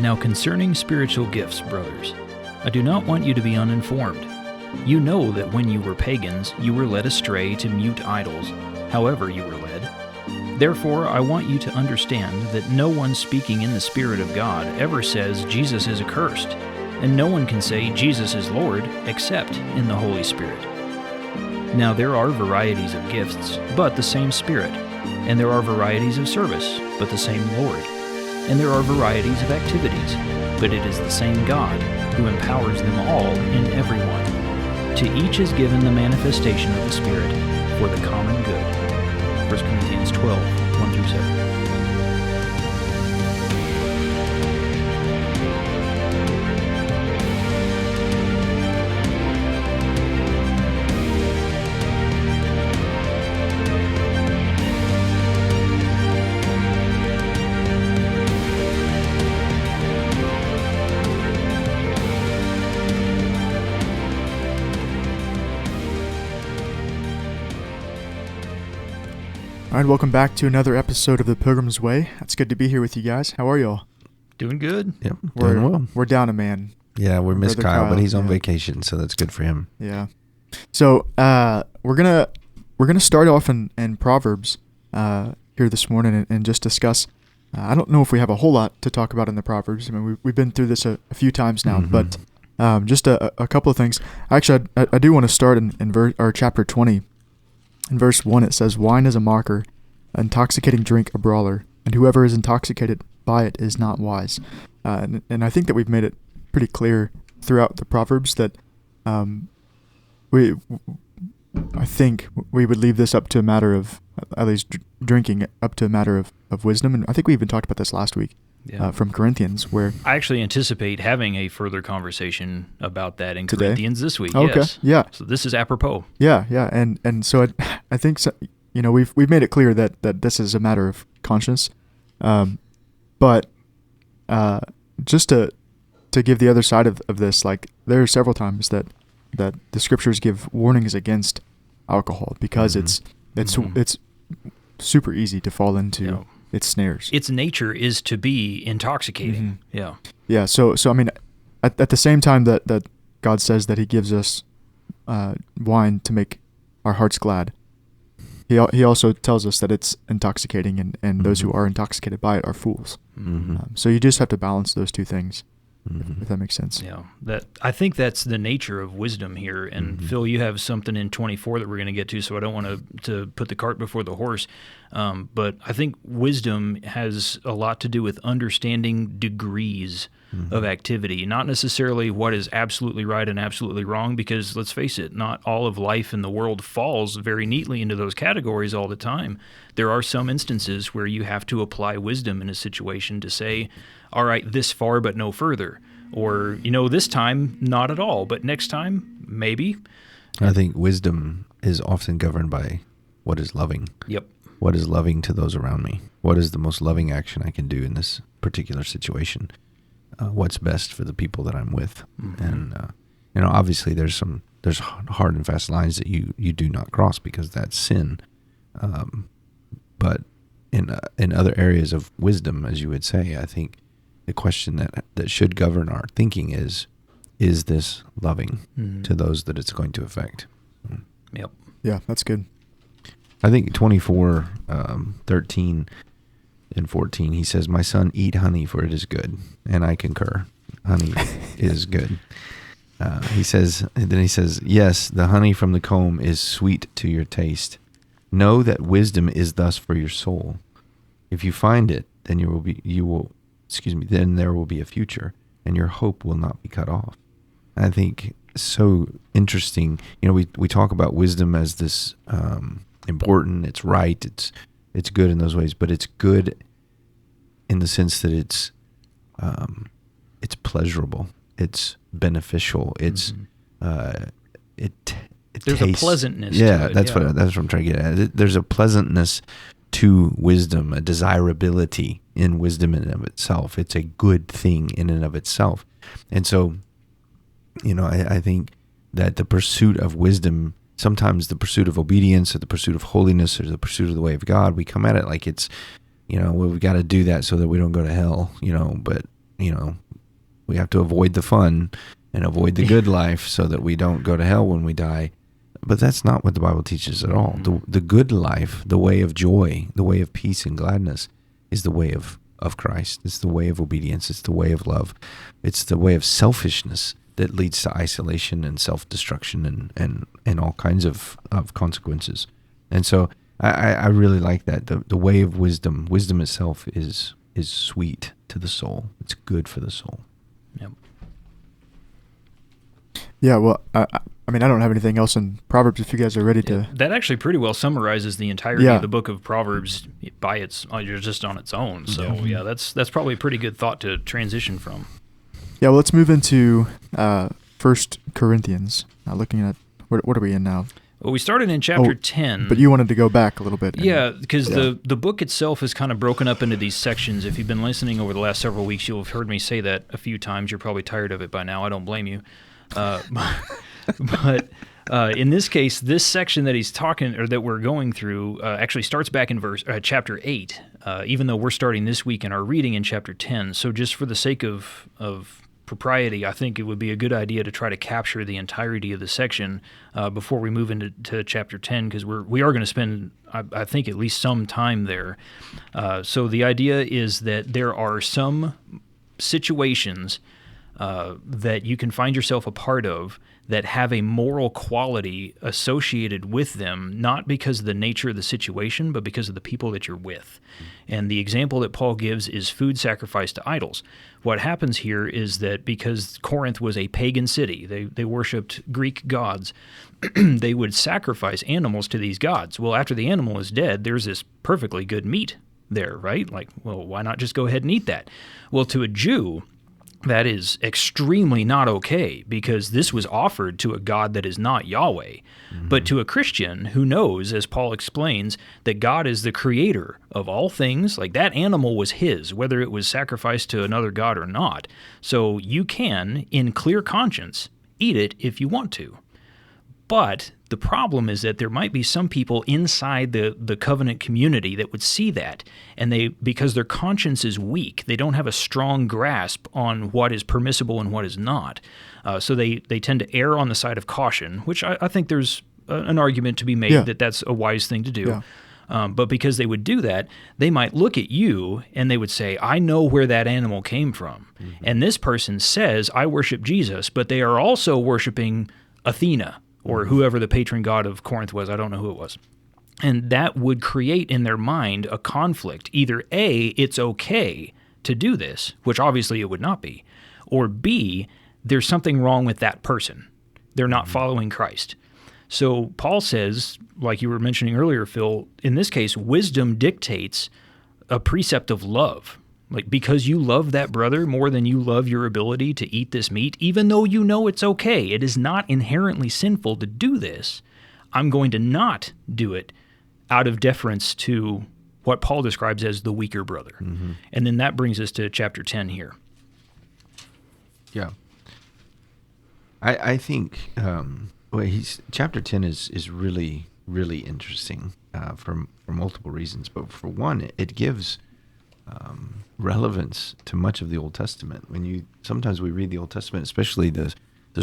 Now concerning spiritual gifts, brothers, I do not want you to be uninformed. You know that when you were pagans, you were led astray to mute idols, however you were led. Therefore, I want you to understand that no one speaking in the Spirit of God ever says Jesus is accursed, and no one can say Jesus is Lord except in the Holy Spirit. Now there are varieties of gifts, but the same Spirit, and there are varieties of service, but the same Lord, and there are varieties of activities, but it is the same God who empowers them all in everyone. To each is given the manifestation of the Spirit for the common good. 1 Corinthians 12, 1 through 7. All right, welcome back to another episode of The Pilgrim's Way. It's good to be here with you guys. How are y'all? Doing good. Yep, doing well. We're down a man. Yeah, we missed Kyle, but he's on yeah. vacation, so that's good for him. Yeah. So we're gonna start off in Proverbs here this morning and just discuss. I don't know if we have a whole lot to talk about in the Proverbs. I mean, we've been through this a few times now, but just a couple of things. Actually, I do want to start in chapter 20. In verse 1, it says, "Wine is a mocker, intoxicating drink a brawler, and whoever is intoxicated by it is not wise." And I think that we've made it pretty clear throughout the Proverbs that I think we would leave this up to a matter of, at least drinking up to a matter of wisdom. And I think we even talked about this last week. Yeah. From Corinthians, where I actually anticipate having a further conversation about that in today? Corinthians this week. Okay, yes. yeah. So this is apropos. Yeah, and so I think we've made it clear that this is a matter of conscience, but just to give the other side of this, like there are several times that the scriptures give warnings against alcohol because it's super easy to fall into. Its snares. Its nature is to be intoxicating. Yeah. Yeah. So I mean, at the same time that God says that He gives us wine to make our hearts glad, He also tells us that it's intoxicating, and those who are intoxicated by it are fools. So you just have to balance those two things, if that makes sense. Yeah. I think that's the nature of wisdom here. And Phil, you have something in 24 that we're going to get to, so I don't want to put the cart before the horse. But I think wisdom has a lot to do with understanding degrees of activity, not necessarily what is absolutely right and absolutely wrong, because let's face it, not all of life in the world falls very neatly into those categories all the time. There are some instances where you have to apply wisdom in a situation to say, all right, this far but no further. Or, this time, not at all, but next time, maybe. I think wisdom is often governed by what is loving. Yep. What is loving to those around me? What is the most loving action I can do in this particular situation? What's best for the people that I'm with? And, obviously there's hard and fast lines that you do not cross because that's sin. But in other areas of wisdom, as you would say, I think the question that should govern our thinking is this loving to those that it's going to affect? Yep. Yeah, that's good. I think 24, 13 and 14, he says, "My son, eat honey, for it is good." And I concur. Honey is good. He says, "Yes, the honey from the comb is sweet to your taste. Know that wisdom is thus for your soul. If you find it, then then there will be a future, and your hope will not be cut off." I think so interesting. We talk about wisdom as this important. It's right. It's good in those ways, but it's good in the sense that it's pleasurable. It's beneficial. It's there's tastes, a pleasantness. Yeah, to it. that's what I'm trying to get at. There's a pleasantness to wisdom, a desirability in wisdom in and of itself. It's a good thing in and of itself. And so, I think that the pursuit of wisdom, sometimes the pursuit of obedience or the pursuit of holiness or the pursuit of the way of God, we come at it like it's, we've got to do that so that we don't go to hell, but we have to avoid the fun and avoid the good life so that we don't go to hell when we die. But that's not what the Bible teaches at all. The good life, the way of joy, the way of peace and gladness is the way of Christ. It's the way of obedience. It's the way of love. It's the way of selfishness that leads to isolation and self-destruction and all kinds of consequences. And so I really like that. The way of wisdom itself is sweet to the soul. It's good for the soul. Yep. Yeah, well, I mean, I don't have anything else in Proverbs if you guys are ready to... That actually pretty well summarizes the entirety of the book of Proverbs just on its own. So, yeah, that's probably a pretty good thought to transition from. Yeah, well, let's move into 1 Corinthians. Looking at... What are we in now? Well, we started in chapter 10. But you wanted to go back a little bit. Yeah, because the book itself is kind of broken up into these sections. If you've been listening over the last several weeks, you'll have heard me say that a few times. You're probably tired of it by now. I don't blame you. But in this case, this section that he's talking, or that we're going through, actually starts back in chapter 8, even though we're starting this week in our reading in chapter 10. So just for the sake of propriety, I think it would be a good idea to try to capture the entirety of the section before we move into chapter 10, because we are going to spend, I think, at least some time there. So the idea is that there are some situations that you can find yourself a part of that have a moral quality associated with them, not because of the nature of the situation, but because of the people that you're with. And the example that Paul gives is food sacrificed to idols. What happens here is that because Corinth was a pagan city, they worshipped Greek gods, they would sacrifice animals to these gods. Well, after the animal is dead, there's this perfectly good meat there, right? Like, well, why not just go ahead and eat that? Well, to a Jew, that is extremely not okay, because this was offered to a God that is not Yahweh. Mm-hmm. But to a Christian who knows, as Paul explains, that God is the creator of all things, like that animal was his, whether it was sacrificed to another god or not. So you can, in clear conscience, eat it if you want to. But the problem is that there might be some people inside the covenant community that would see that, and because their conscience is weak, they don't have a strong grasp on what is permissible and what is not. So they tend to err on the side of caution, which I think there's an argument to be made that that's a wise thing to do. Yeah. But because they would do that, they might look at you and they would say, I know where that animal came from. Mm-hmm. And this person says, I worship Jesus, but they are also worshiping Athena, or whoever the patron god of Corinth was. I don't know who it was. And that would create in their mind a conflict. Either A, it's okay to do this, which obviously it would not be, or B, there's something wrong with that person. They're not following Christ. So Paul says, like you were mentioning earlier, Phil, in this case, wisdom dictates a precept of love. Like, because you love that brother more than you love your ability to eat this meat, even though you know it's okay, it is not inherently sinful to do this, I'm going to not do it out of deference to what Paul describes as the weaker brother. Mm-hmm. And then that brings us to chapter 10 here. Yeah. I think chapter 10 is really, really interesting for multiple reasons. But for one, it gives relevance to much of the Old Testament. Sometimes we read the Old Testament, especially the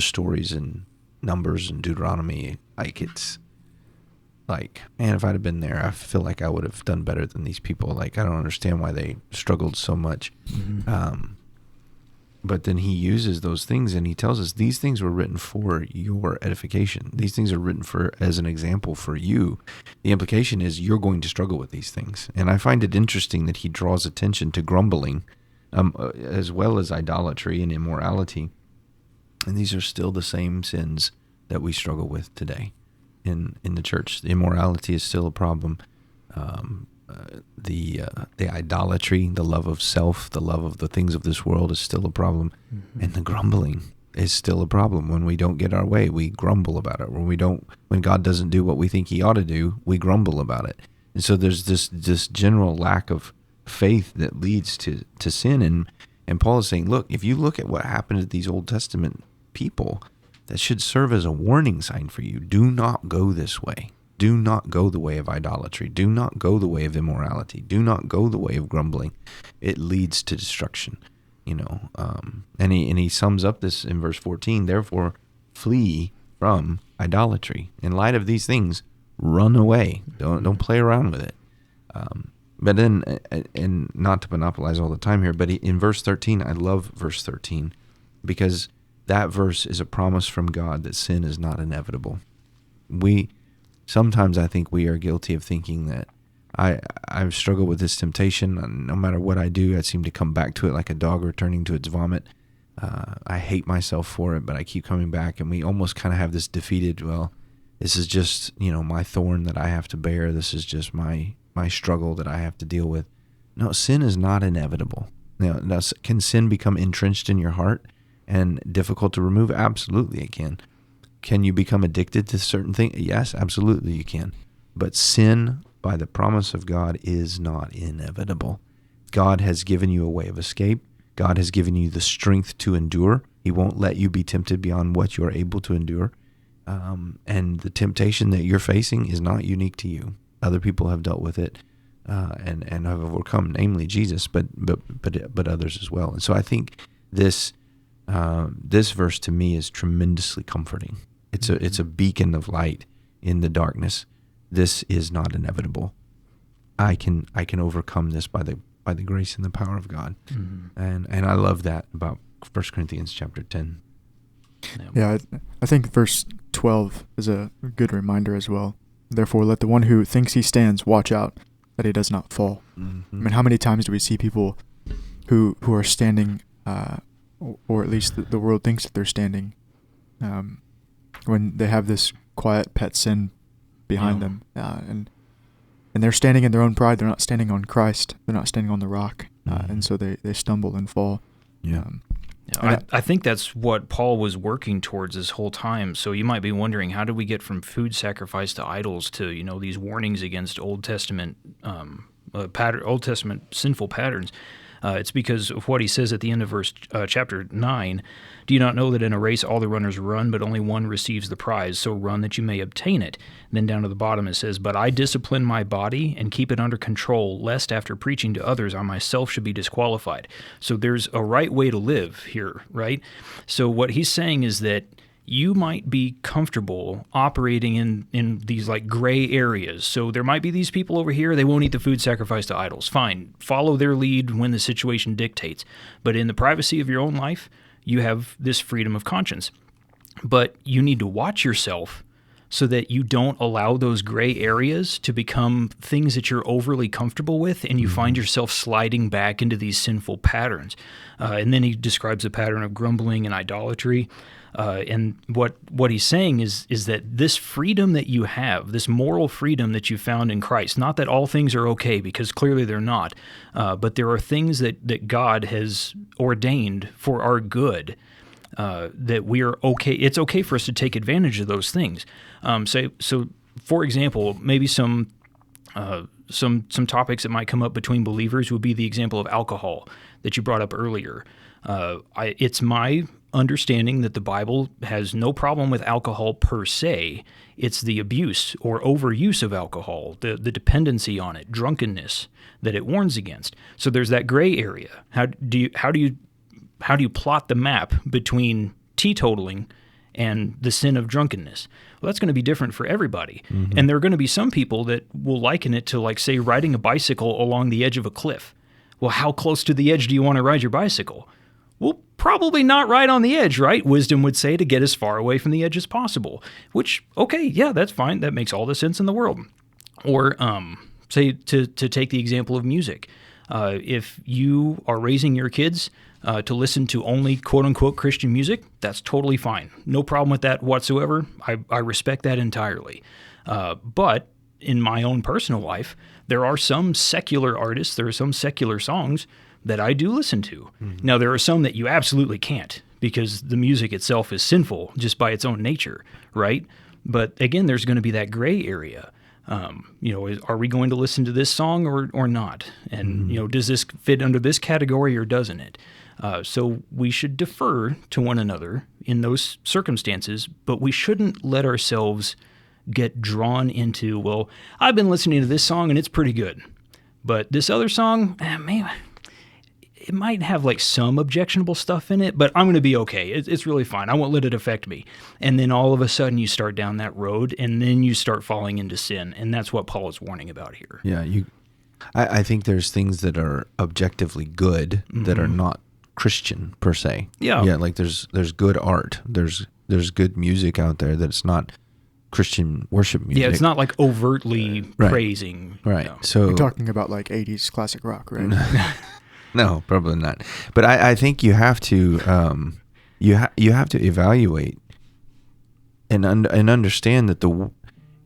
stories in Numbers and Deuteronomy, like it's like, man, if I'd have been there, I feel like I would have done better than these people. Like, I don't understand why they struggled so much. Mm-hmm. But then he uses those things and he tells us these things were written for your edification. These things are written as an example for you. The implication is you're going to struggle with these things. And I find it interesting that he draws attention to grumbling as well as idolatry and immorality. And these are still the same sins that we struggle with today in the church. The immorality is still a problem. The idolatry, the love of self, the love of the things of this world is still a problem. Mm-hmm. And the grumbling is still a problem. When we don't get our way, we grumble about it. When God doesn't do what we think he ought to do, we grumble about it. And so there's this general lack of faith that leads to sin. And Paul is saying, look, if you look at what happened to these Old Testament people, that should serve as a warning sign for you. Do not go this way. Do not go the way of idolatry. Do not go the way of immorality. Do not go the way of grumbling. It leads to destruction. And he sums up this in verse 14. Therefore, flee from idolatry. In light of these things, run away. Don't play around with it. But then, and not to monopolize all the time here, but in verse 13, I love verse 13 because that verse is a promise from God that sin is not inevitable. Sometimes I think we are guilty of thinking that I've struggled with this temptation. And no matter what I do, I seem to come back to it like a dog returning to its vomit. I hate myself for it, but I keep coming back, and we almost kind of have this defeated, well, this is just, my thorn that I have to bear. This is just my struggle that I have to deal with. No, sin is not inevitable. Now, can sin become entrenched in your heart and difficult to remove? Absolutely it can. Can you become addicted to certain things? Yes, absolutely you can. But sin, by the promise of God, is not inevitable. God has given you a way of escape. God has given you the strength to endure. He won't let you be tempted beyond what you're able to endure. And the temptation that you're facing is not unique to you. Other people have dealt with it and have overcome, namely Jesus, but others as well. And so I think this verse to me is tremendously comforting. It's a beacon of light in the darkness. This is not inevitable. I can overcome this by the grace and the power of God. Mm-hmm. And I love that about 1 Corinthians chapter 10. Yeah, I think verse 12 is a good reminder as well. Therefore, let the one who thinks he stands watch out that he does not fall. Mm-hmm. I mean, how many times do we see people who are standing, or at least the world thinks that they're standing, when they have this quiet pet sin behind them, and they're standing in their own pride. They're not standing on Christ. They're not standing on the rock, and so they stumble and fall. Yeah. I think that's what Paul was working towards this whole time. So you might be wondering, how do we get from food sacrifice to idols to these warnings against Old Testament sinful patterns? It's because of what he says at the end of verse chapter 9. Do you not know that in a race all the runners run, but only one receives the prize? So run that you may obtain it. And then down to the bottom it says, but I discipline my body and keep it under control, lest after preaching to others I myself should be disqualified. So there's a right way to live here, right? So what he's saying is that you might be comfortable operating in these like gray areas. So there might be these people over here, they won't eat the food sacrificed to idols. Fine, follow their lead when the situation dictates. But in the privacy of your own life, you have this freedom of conscience. But you need to watch yourself so that you don't allow those gray areas to become things that you're overly comfortable with, and you find yourself sliding back into these sinful patterns. And then he describes a pattern of grumbling and idolatry. And what he's saying is that this freedom that you have, this moral freedom that you found in Christ, not that all things are okay, because clearly they're not, but there are things that God has ordained for our good, that we are okay. It's okay for us to take advantage of those things. So for example, maybe some topics that might come up between believers would be the example of alcohol that you brought up earlier. It's my understanding that the Bible has no problem with alcohol per se. It's the abuse or overuse of alcohol, the dependency on it, drunkenness that it warns against. So there's that gray area. How do you plot the map between teetotaling and the sin of drunkenness? Well, that's going to be different for everybody. Mm-hmm. And there are going to be some people that will liken it to, like, say, riding a bicycle along the edge of a cliff. Well, how close to the edge do you want to ride your bicycle? Well, probably not right on the edge, right? Wisdom would say to get as far away from the edge as possible, which, okay, yeah, that's fine. That makes all the sense in the world. Or say to take the example of music. If you are raising your kids to listen to only quote-unquote Christian music, that's totally fine. No problem with that whatsoever. I respect that entirely. But in my own personal life, there are some secular artists, there are some secular songs that I do listen to. Mm-hmm. Now, there are some that you absolutely can't, because the music itself is sinful just by its own nature, right? But again, there's going to be that gray area. Are we going to listen to this song or not? And, does this fit under this category or doesn't it? So we should defer to one another in those circumstances, but we shouldn't let ourselves get drawn into, well, I've been listening to this song and it's pretty good, but this other song, maybe it might have like some objectionable stuff in it, but I'm going to be okay. It's really fine. I won't let it affect me. And then all of a sudden you start down that road, and then you start falling into sin. And that's what Paul is warning about here. Yeah, I think there's things that are objectively good that are not Christian per se. Yeah. Yeah, like there's good art. There's good music out there that's not Christian worship music. Yeah, it's not like overtly Right. praising. Right. You know. So You're talking about like 80s classic rock, right? no, probably not. But I think you have to you have to evaluate and understand that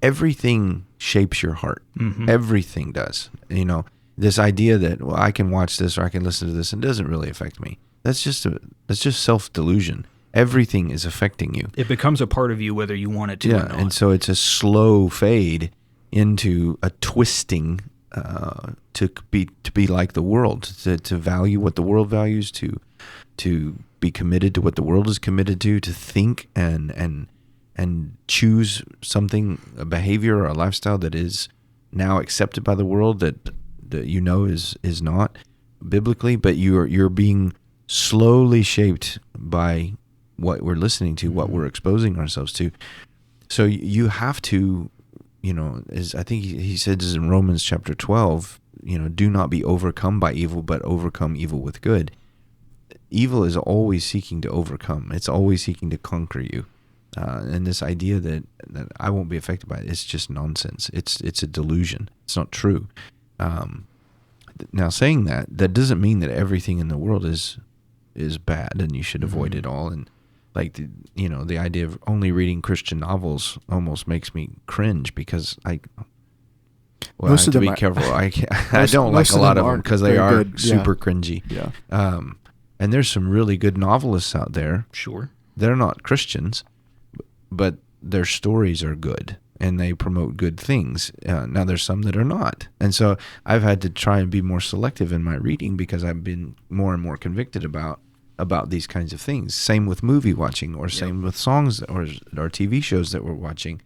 everything shapes your heart. Everything does. You know, this idea that I can watch this or I can listen to this and it doesn't really affect me. That's just self-delusion. Everything is affecting you. It becomes a part of you whether you want it to or not. And so it's a slow fade into a twisting to be like the world, to value what the world values, to be committed to what the world is committed to think and choose something, a behavior or a lifestyle that is now accepted by the world that is not biblically, but you're being slowly shaped by what we're listening to, what we're exposing ourselves to. So you have to, as I think he says in Romans chapter 12, do not be overcome by evil, but overcome evil with good. Evil is always seeking to overcome. It's always seeking to conquer you. And this idea that I won't be affected by it, it's just nonsense. It's a delusion. It's not true. Now, saying that doesn't mean that everything in the world is bad and you should avoid it all. And like the idea of only reading Christian novels almost makes me cringe because I have to be careful. I don't like a lot of them because they are super cringy. Yeah. And there's some really good novelists out there. Sure. They're not Christians, but their stories are good and they promote good things. Now there's some that are not. And so I've had to try and be more selective in my reading because I've been more and more convicted about these kinds of things. Same with movie watching or same with songs or TV shows that we're watching.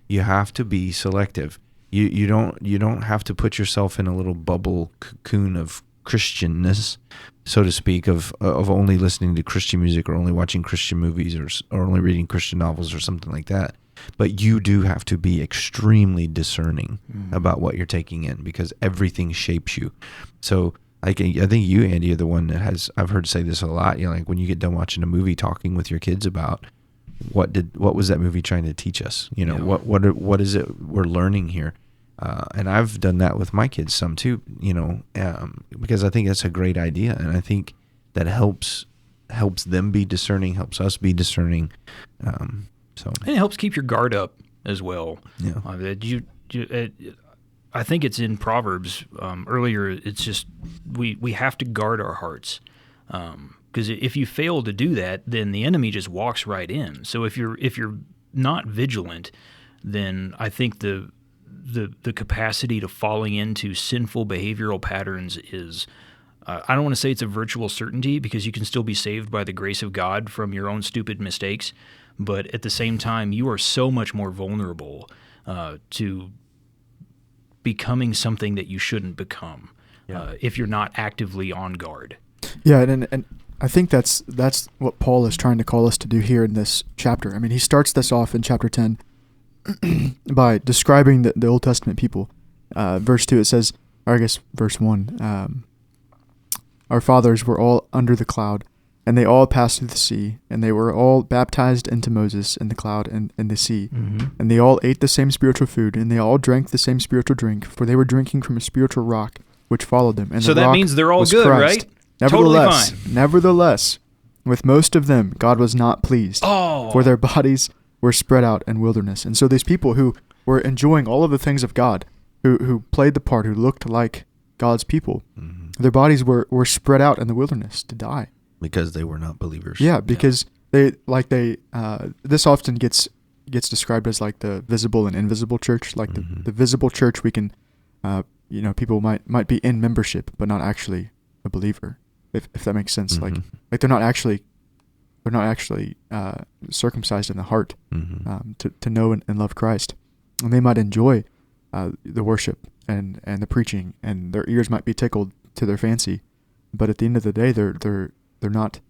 You have to be selective. You don't have to put yourself in a little bubble cocoon of Christianness, so to speak, of only listening to Christian music or only watching Christian movies or only reading Christian novels or something like that. But you do have to be extremely discerning about what you're taking in because everything shapes you. So I think you, Andy, are the one that I've heard say this a lot. Like when you get done watching a movie, talking with your kids about what was that movie trying to teach us? What is it we're learning here? And I've done that with my kids some too, because I think that's a great idea. And I think that helps them be discerning, helps us be discerning. And it helps keep your guard up as well. Yeah. I think it's in Proverbs earlier. It's just we have to guard our hearts because if you fail to do that, then the enemy just walks right in. So if you're not vigilant, then I think the capacity to falling into sinful behavioral patterns is I don't want to say it's a virtual certainty because you can still be saved by the grace of God from your own stupid mistakes, but at the same time you are so much more vulnerable to becoming something that you shouldn't become if you're not actively on guard. Yeah, and I think that's what Paul is trying to call us to do here in this chapter. I mean, he starts this off in chapter 10 by describing the Old Testament people. Verse 2, it says, or I guess verse 1, our fathers were all under the cloud, and they all passed through the sea, and they were all baptized into Moses in the cloud and in the sea. Mm-hmm. And they all ate the same spiritual food, and they all drank the same spiritual drink, for they were drinking from a spiritual rock which followed them. And so that means they're all good, Christ. right? Totally fine. Nevertheless, with most of them, God was not pleased, for their bodies were spread out in wilderness. And so these people who were enjoying all of the things of God, who played the part, who looked like God's people, their bodies were spread out in the wilderness to die. Because they were not believers. Yeah, because they this often gets described as like the visible and invisible church. Like the visible church, we can, people might be in membership but not actually a believer, if that makes sense. Like they're not actually circumcised in the heart to know and love Christ, and they might enjoy the worship and the preaching, and their ears might be tickled to their fancy, but at the end of the day, they're not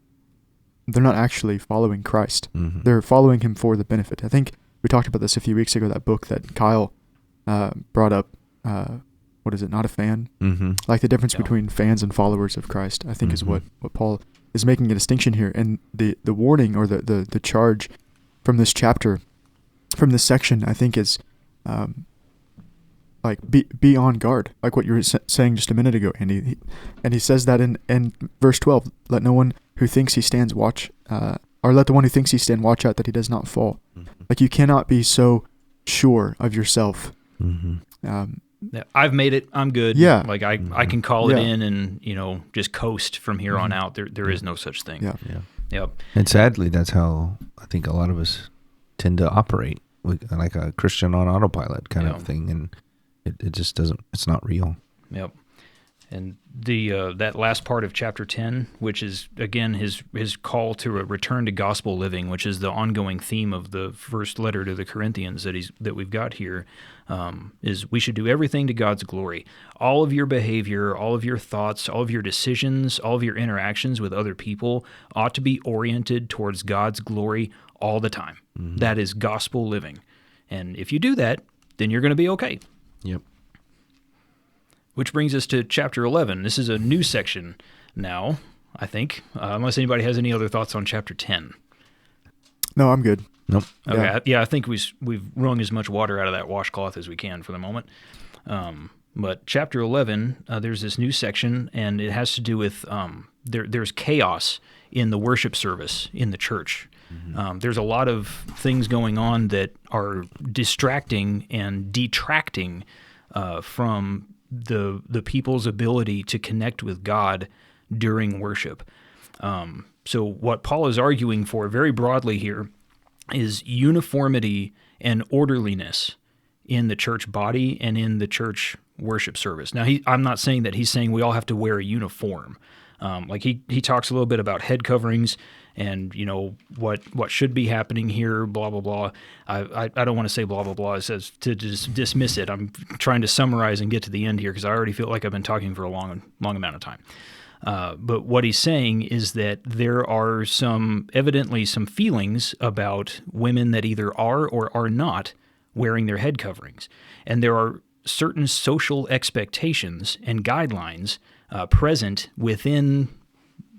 actually following Christ. Mm-hmm. They're following him for the benefit. I think we talked about this a few weeks ago, that book that Kyle brought up. What is it? Not a fan? Mm-hmm. Like the difference Yeah. between fans and followers of Christ, I think is Mm-hmm. what Paul is making a distinction here. And the warning or the charge from this chapter, from this section, I think is like be on guard, like what you were saying just a minute ago, Andy. And he says that in verse 12, let no one who thinks he stands watch, or let the one who thinks he stands watch out that he does not fall. Mm-hmm. Like you cannot be so sure of yourself. Mm-hmm. Yeah, I've made it. I'm good. Yeah. Like I can call it Yeah. in and just coast from here on out. There is no such thing. Yeah. Yeah. Yep. And sadly, that's how I think a lot of us tend to operate, like a Christian on autopilot kind Yeah. of thing, and it just doesn't. It's not real. Yep. And the that last part of chapter 10, which is again his call to a return to gospel living, which is the ongoing theme of the first letter to the Corinthians that we've got here, is we should do everything to God's glory. All of your behavior, all of your thoughts, all of your decisions, all of your interactions with other people ought to be oriented towards God's glory all the time. Mm-hmm. That is gospel living. And if you do that, then you're going to be okay. Yep. Which brings us to chapter 11. This is a new section now, I think, unless anybody has any other thoughts on chapter 10. No, I'm good. Nope. Okay, yeah, I think we've wrung as much water out of that washcloth as we can for the moment. But chapter 11, there's this new section, and it has to do with there's chaos in the worship service in the church. Mm-hmm. There's a lot of things going on that are distracting and detracting from the people's ability to connect with God during worship. So what Paul is arguing for very broadly here is uniformity and orderliness in the church body and in the church worship service. Now, I'm not saying that he's saying we all have to wear a uniform. Like he talks a little bit about head coverings and what should be happening here, blah blah blah. I don't want to say blah blah blah. It says to just dismiss it. I'm trying to summarize and get to the end here because I already feel like I've been talking for a long amount of time. But what he's saying is that there are evidently some feelings about women that either are or are not wearing their head coverings, and there are certain social expectations and guidelines present within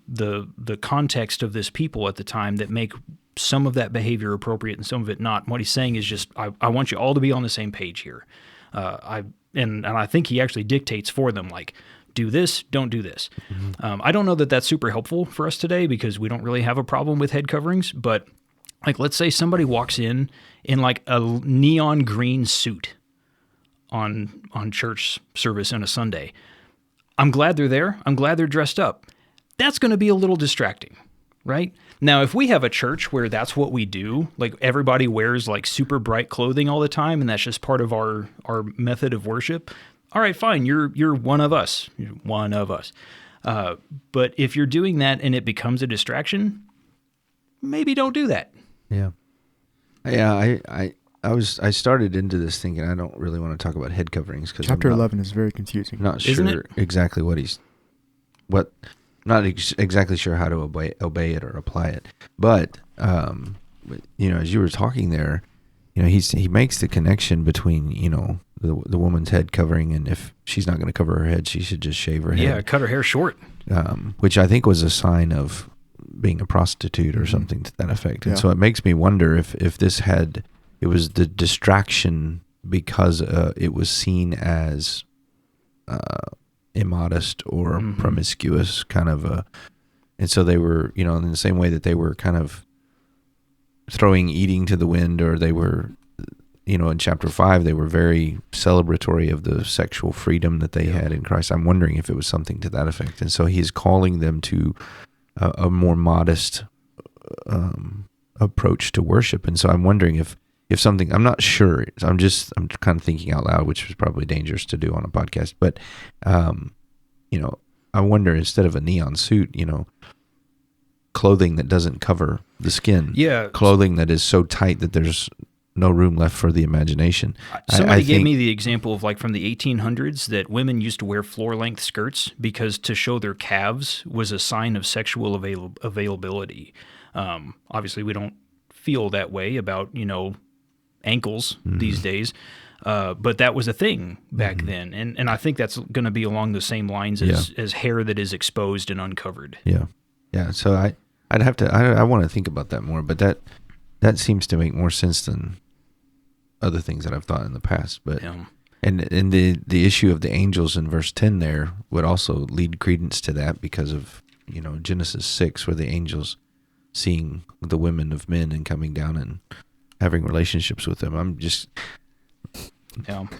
the context of this people at the time that make some of that behavior appropriate and some of it not. And what he's saying is just, I want you all to be on the same page here. And I think he actually dictates for them, like, do this, don't do this. Mm-hmm. I don't know that that's super helpful for us today because we don't really have a problem with head coverings, but like, let's say somebody walks in like a neon green suit on church service on a Sunday. I'm glad they're there. I'm glad they're dressed up. That's going to be a little distracting, right? Now, if we have a church where that's what we do, like everybody wears like super bright clothing all the time, and that's just part of our method of worship, all right, fine. You're one of us. You're one of us. But if you're doing that and it becomes a distraction, maybe don't do that. Yeah. Yeah. I started into this thinking I don't really want to talk about head coverings because Chapter 11 is very confusing. Not Isn't sure it? exactly exactly sure how to obey it or apply it. But as you were talking there, he makes the connection between the woman's head covering, and if she's not going to cover her head, she should just shave her head. Yeah, cut her hair short. Which I think was a sign of being a prostitute or something to that effect. And Yeah. so it makes me wonder if it was the distraction because it was seen as immodest or promiscuous kind of and so they were, in the same way that they were kind of throwing eating to the wind, or they were, in chapter 5, they were very celebratory of the sexual freedom that they had in Christ. I'm wondering if it was something to that effect. And so he's calling them to a more modest approach to worship. And so I'm wondering if something, I'm not sure, I'm kind of thinking out loud, which was probably dangerous to do on a podcast, but, I wonder, instead of a neon suit, clothing that doesn't cover the skin, Yeah. clothing that is so tight that there's no room left for the imagination. Somebody I gave think, me the example of like from the 1800s that women used to wear floor-length skirts because to show their calves was a sign of sexual availability. Obviously, we don't feel that way about, ankles these days, but that was a thing back then. And I think that's going to be along the same lines as hair that is exposed and uncovered. Yeah. Yeah. So I'd have to, I want to think about that more, but that seems to make more sense than other things that I've thought in the past. But and the issue of the angels in verse 10 there would also lead credence to that because of Genesis 6, where the angels seeing the women of men and coming down and having relationships with them. I'm just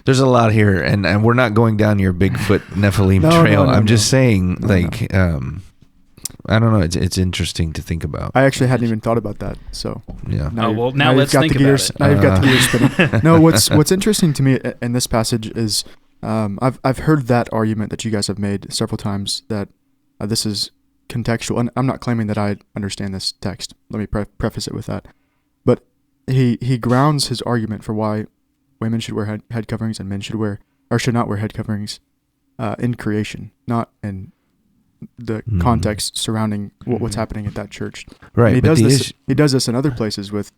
there's a lot here, and we're not going down your Bigfoot Nephilim trail. I'm just saying I don't know. It's interesting to think about. I actually hadn't even thought about that. So yeah. Now let's think about it. Now you've got the gears spinning. No, what's interesting to me in this passage is I've heard that argument that you guys have made several times that this is contextual, and I'm not claiming that I understand this text. Let me preface it with that. But he grounds his argument for why women should wear head coverings and men should not wear head coverings in creation, not in the context surrounding what's happening at that church. Right. And he does this in other places with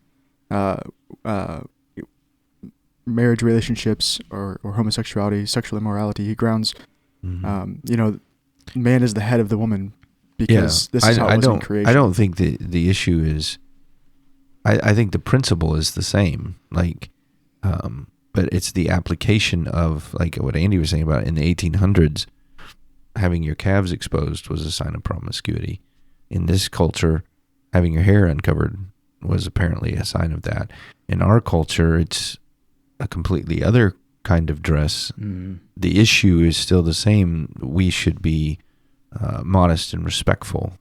marriage relationships or homosexuality, sexual immorality. He grounds, man is the head of the woman because this is how it was in creation. I don't think the issue is. I think the principle is the same. Like, but it's the application of like what Andy was saying about in the 1800s. Having your calves exposed was a sign of promiscuity. In this culture, having your hair uncovered was apparently a sign of that. In our culture, it's a completely other kind of dress. The issue is still the same. We should be modest and respectful,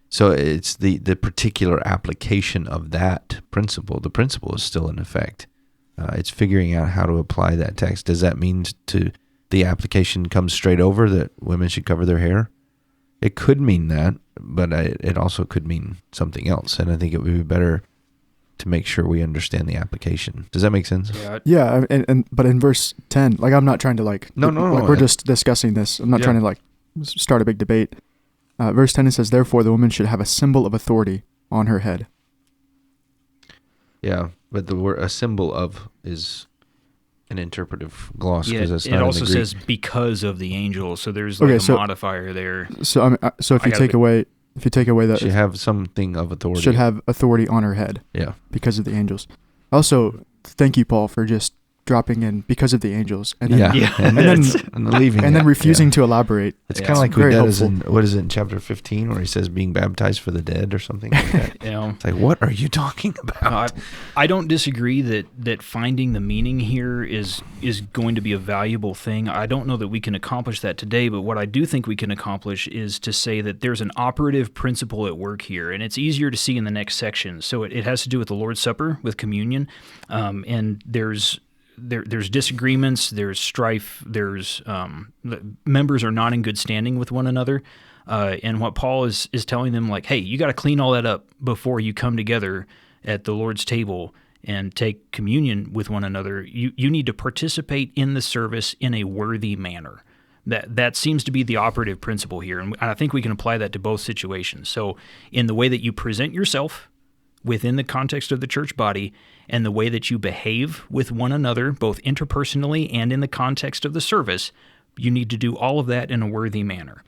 So it's the particular application of that principle. The principle is still in effect. It's figuring out how to apply that text. Does that mean the application comes straight over that women should cover their hair? It could mean that, but it also could mean something else. And I think it would be better to make sure we understand the application. Does that make sense? Yeah. But in verse 10, like I'm not trying to No. we're just discussing this. I'm not trying to start a big debate. Verse 10, it says, therefore the woman should have a symbol of authority on her head. Yeah, but the word a symbol of is an interpretive gloss because it's not it in also the Greek. says because of the angel, so there's a modifier there. So if you take away that, should have something of authority. Should have authority on her head. Yeah, because of the angels. Also, thank you, Paul, for just dropping in because of the angels, and then and then refusing to elaborate. It's kind of like what is it in chapter 15 where he says being baptized for the dead or something like that. It's like, what are you talking about? I don't disagree that finding the meaning here is going to be a valuable thing. I don't know that we can accomplish that today, but what I do think we can accomplish is to say that there's an operative principle at work here, and it's easier to see in the next section. So it has to do with the Lord's Supper, with communion, and there's disagreements, there's strife, there's members are not in good standing with one another, and what Paul is telling them, like, hey, you got to clean all that up before you come together at the Lord's table and take communion with one another. You need to participate in the service in a worthy manner. That seems to be the operative principle here, and I think we can apply that to both situations. So in the way that you present yourself within the context of the church body, and the way that you behave with one another, both interpersonally and in the context of the service, you need to do all of that in a worthy manner.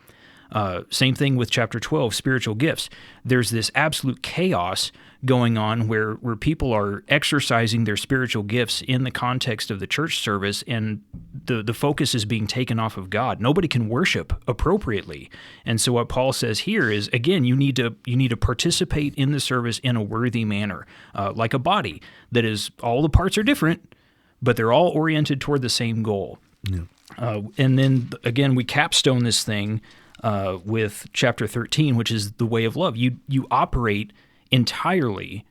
Same thing with chapter 12, spiritual gifts. There's this absolute chaos going on where people are exercising their spiritual gifts in the context of the church service, and the focus is being taken off of God. Nobody can worship appropriately. And so what Paul says here is, again, you need to participate in the service in a worthy manner, like a body that is, all the parts are different, but they're all oriented toward the same goal. Yeah. And then, again, we capstone this thing with chapter 13, which is the way of love. You operate entirely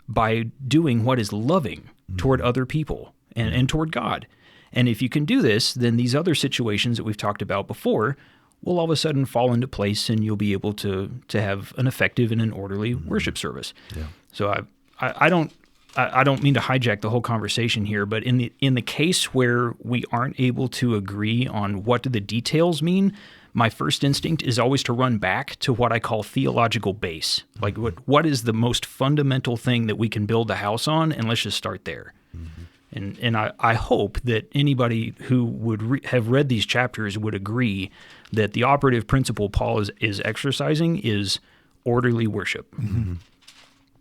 by doing what is loving toward other people and toward God. And if you can do this, then these other situations that we've talked about before will all of a sudden fall into place, and you'll be able to have an effective and an orderly worship service. Yeah. So I don't I don't mean to hijack the whole conversation here, but in the case where we aren't able to agree on what do the details mean, my first instinct is always to run back to what I call theological base. Like what is the most fundamental thing that we can build a house on, and let's just start there. Mm-hmm. And I hope that anybody who would have read these chapters would agree that the operative principle Paul is exercising is orderly worship. Mm-hmm.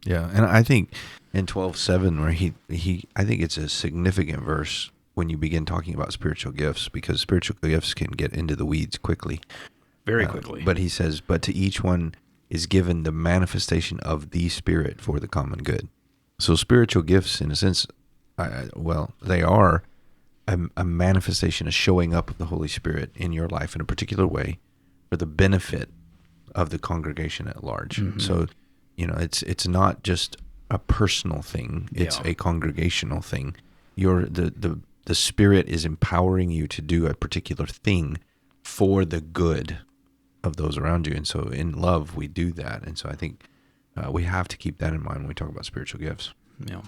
Yeah, and I think in 12:7, where he I think it's a significant verse when you begin talking about spiritual gifts, because spiritual gifts can get into the weeds quickly. Very quickly. But he says, but to each one is given the manifestation of the Spirit for the common good. So spiritual gifts, in a sense, they are a manifestation, a showing up of the Holy Spirit in your life in a particular way for the benefit of the congregation at large. Mm-hmm. So, it's not just a personal thing; it's a congregational thing. The Spirit is empowering you to do a particular thing for the good of those around you, and so in love we do that. And so I think we have to keep that in mind when we talk about spiritual gifts. Yeah.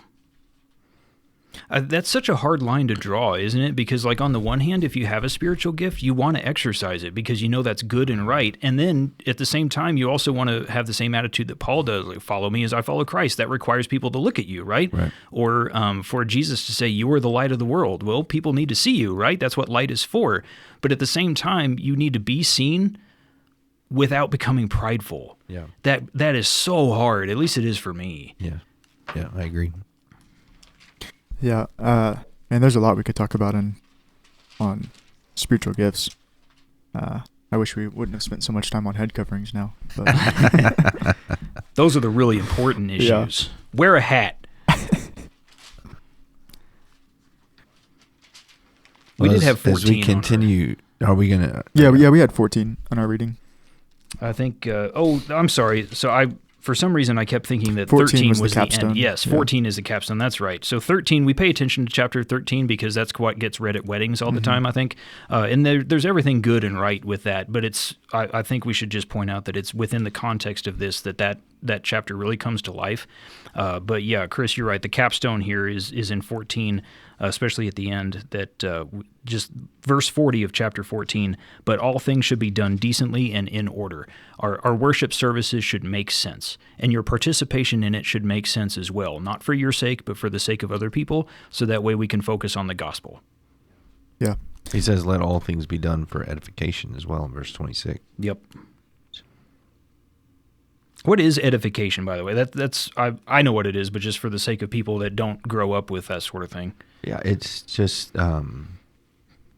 That's such a hard line to draw, isn't it? Because, like, on the one hand, if you have a spiritual gift, you want to exercise it because you know that's good and right. And then, at the same time, you also want to have the same attitude that Paul does, like, follow me as I follow Christ. That requires people to look at you, right? Or for Jesus to say, you are the light of the world. Well, people need to see you, right? That's what light is for. But at the same time, you need to be seen without becoming prideful. Yeah. That is so hard. At least it is for me. Yeah, I agree. Yeah, and there's a lot we could talk about on spiritual gifts. I wish we wouldn't have spent so much time on head coverings now. But those are the really important issues. Yeah. Wear a hat. We did have 14. As we continue, are we going to... Yeah, we had 14 on our reading. I think... I'm sorry. So for some reason, I kept thinking that 13 was the end. Yes, 14 is the capstone. That's right. So 13, we pay attention to chapter 13 because that's what gets read at weddings all the time, I think. And there's everything good and right with that. But I think we should just point out that it's within the context of this that chapter really comes to life. But yeah, Chris, you're right. The capstone here is in 14, especially at the end, that just verse 40 of chapter 14, but all things should be done decently and in order. Our worship services should make sense, and your participation in it should make sense as well, not for your sake, but for the sake of other people, so that way we can focus on the gospel. Yeah. He says, let all things be done for edification as well in verse 26. Yep. What is edification, by the way? That's I know what it is, but just for the sake of people that don't grow up with that sort of thing. Yeah, it's just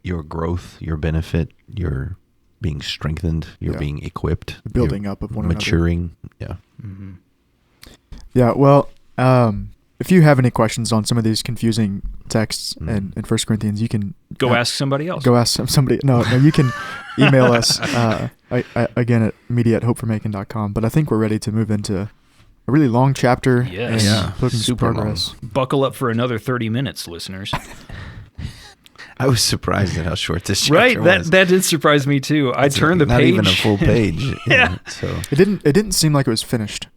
your growth, your benefit, your being strengthened, you're being equipped, the building up of one maturing. Another. Yeah. Mm-hmm. Yeah. Well, if you have any questions on some of these confusing texts in 1 Corinthians, you can go ask somebody else. Go ask somebody. No, you can email us again at media@hopeformacon.com. But I think we're ready to move into a really long chapter. Yes. Super progress. Long. Buckle up for another 30 minutes, listeners. I was surprised at how short this chapter was. That did surprise me too. I turned the page. Not even a full page. Yeah. So it didn't seem like it was finished.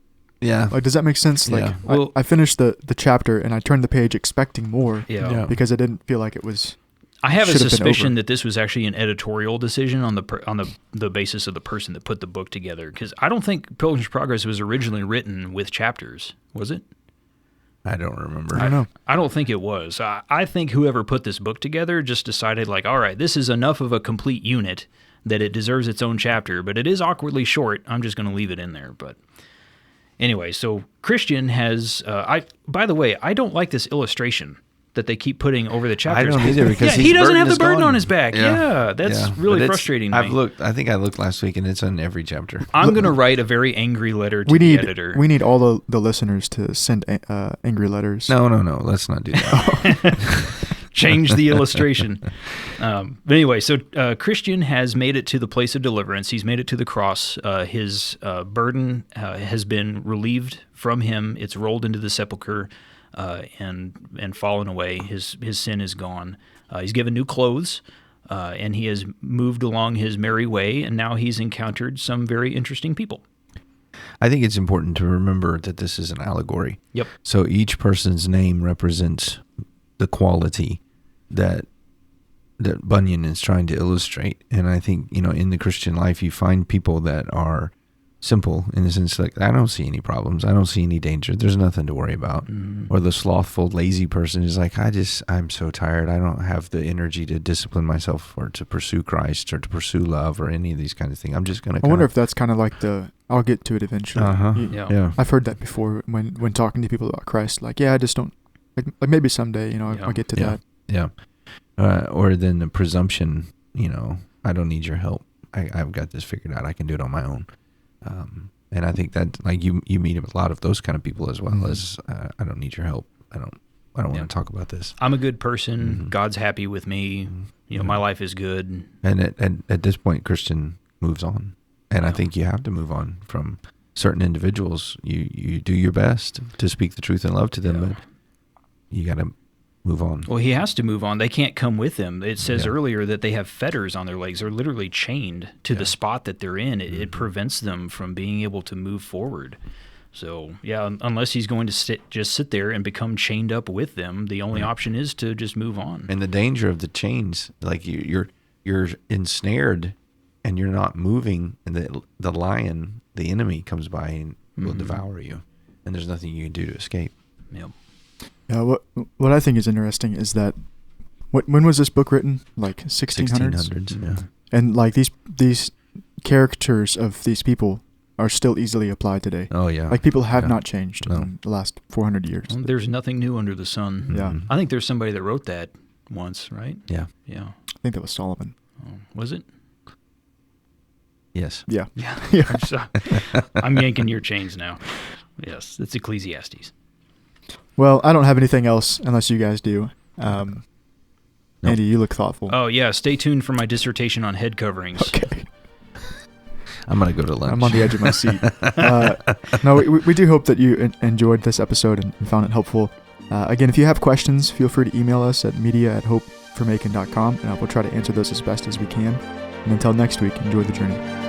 Yeah. Like, does that make sense? Like, well, I finished the chapter and I turned the page expecting more. Yeah. Because I didn't feel like it was. I have a suspicion that this was actually an editorial decision on the basis of the person that put the book together. Because I don't think Pilgrim's Progress was originally written with chapters, was it? I don't remember. I don't know. I don't think it was. I think whoever put this book together just decided, like, all right, this is enough of a complete unit that it deserves its own chapter, but it is awkwardly short. I'm just going to leave it in there. But anyway, so Christian has, by the way, I don't like this illustration that they keep putting over the chapters. I don't either, because he doesn't have the burden on his back. Yeah, that's really frustrating to me. I think I looked last week, and it's on every chapter. I'm going to write a very angry letter to the editor. We need all the listeners to send angry letters. No, let's not do that. Change the illustration. But anyway, so Christian has made it to the place of deliverance. He's made it to the cross. His burden has been relieved from him. It's rolled into the sepulcher. And fallen away. His sin is gone. He's given new clothes, and he has moved along his merry way, and now he's encountered some very interesting people. I think it's important to remember that this is an allegory. Yep. So each person's name represents the quality that Bunyan is trying to illustrate. And I think, in the Christian life, you find people that are simple in the sense like, I don't see any problems. I don't see any danger. There's nothing to worry about. Or the slothful, lazy person is like, I'm so tired. I don't have the energy to discipline myself or to pursue Christ or to pursue love or any of these kinds of things. I'm just going to I wonder if that's kind of like I'll get to it eventually. Yeah. I've heard that before when talking to people about Christ. Like, I just don't, like maybe someday, I'll get to that. Yeah. Or then the presumption, I don't need your help. I've got this figured out. I can do it on my own. And I think that like you meet a lot of those kind of people as well as I don't need your help. I don't want to talk about this. I'm a good person. God's happy with me. My life is good. And at this point, Christian moves on. And I think you have to move on from certain individuals. You do your best to speak the truth in love to them, but you got to move on. Well, he has to move on. They can't come with him. It says earlier that they have fetters on their legs. They're literally chained to the spot that they're in. It prevents them from being able to move forward. So, unless he's going to just sit there and become chained up with them, the only option is to just move on. And the danger of the chains, like you're ensnared and you're not moving, and the lion, the enemy, comes by and will devour you, and there's nothing you can do to escape. Yep. Yeah, what I think is interesting is that when was this book written? Like 1600s? 1600s, yeah. And like these characters of these people are still easily applied today. Oh yeah. Like people have not changed in the last 400 years. Well, there's nothing new under the sun. Yeah. I think there's somebody that wrote that once, right? Yeah. Yeah. I think that was Solomon. Oh, was it? Yes. Yeah. Yeah. I'm yanking your chains now. Yes, it's Ecclesiastes. Well, I don't have anything else unless you guys do. Andy, you look thoughtful. Oh, yeah. Stay tuned for my dissertation on head coverings. Okay. I'm going to go to lunch. I'm on the edge of my seat. No, we do hope that you enjoyed this episode and found it helpful. Again, if you have questions, feel free to email us at media@hopeformacon.com, and we'll try to answer those as best as we can. And until next week, enjoy the journey.